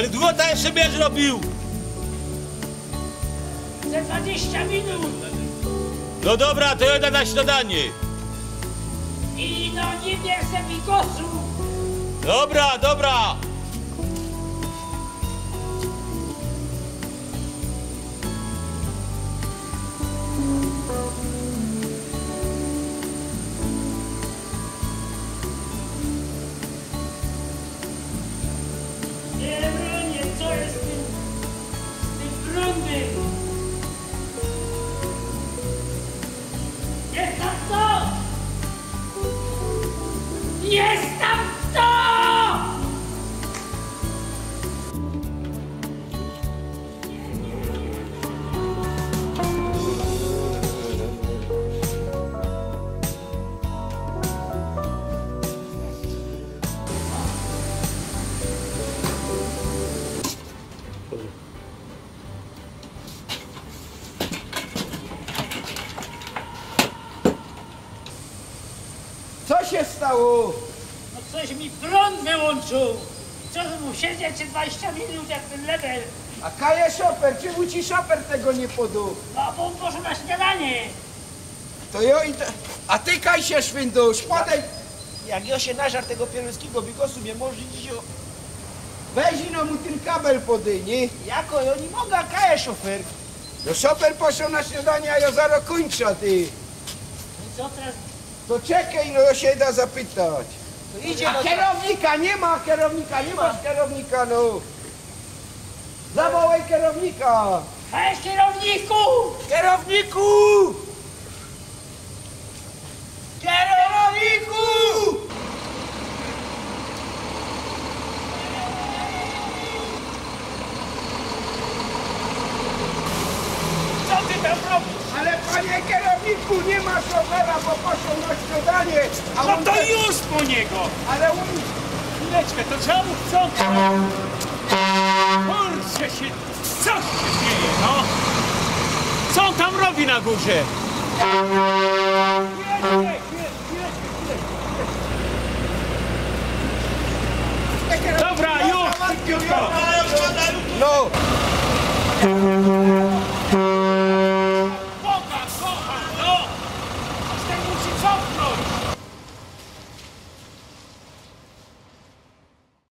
Ale długo to jeszcze będziesz robił? Za 20 minut. No dobra, to ja na śniadanie. I no nie bierze mi głosu. Dobra, dobra. Nie bronię, co jest z tym brudnym? Jest tam kto? Jest tam kto? Co się stało? No coś mi prąd wyłączył. Co mu siedzieć 20 minut jak ten level? A kaje szoper, czemu ci szoper tego nie podał? No bo on poszedł na śniadanie. To jo i to... A ty kaj się szwindusz, podaj... Jak ja się nażar tego pieruńskiego bigosu nie może dziś o... Weź no mu ten kabel podaj, nie? Jako ja nie mogę, kaje szofer. No szoper poszedł na śniadanie, a ja zaraz kończę, ty. I co teraz? To czekaj, no ja się da zapytać. To idzie A no... kierownika, nie ma kierownika, nie masz kierownika, no. Zawołaj kierownika. Hej, kierowniku! Kierowniku! Kierowniku! Co ty tam robisz? Ale panie kierowniku, nie ma szofera, bo poszedł na śniadanie. A No on to te- już po niego! Ale on... Chwileczkę, to trzeba mu wciągnąć. Kurczę się, co się dzieje, no? Co on tam robi na górze? Dobra, już! Szybciutko. No.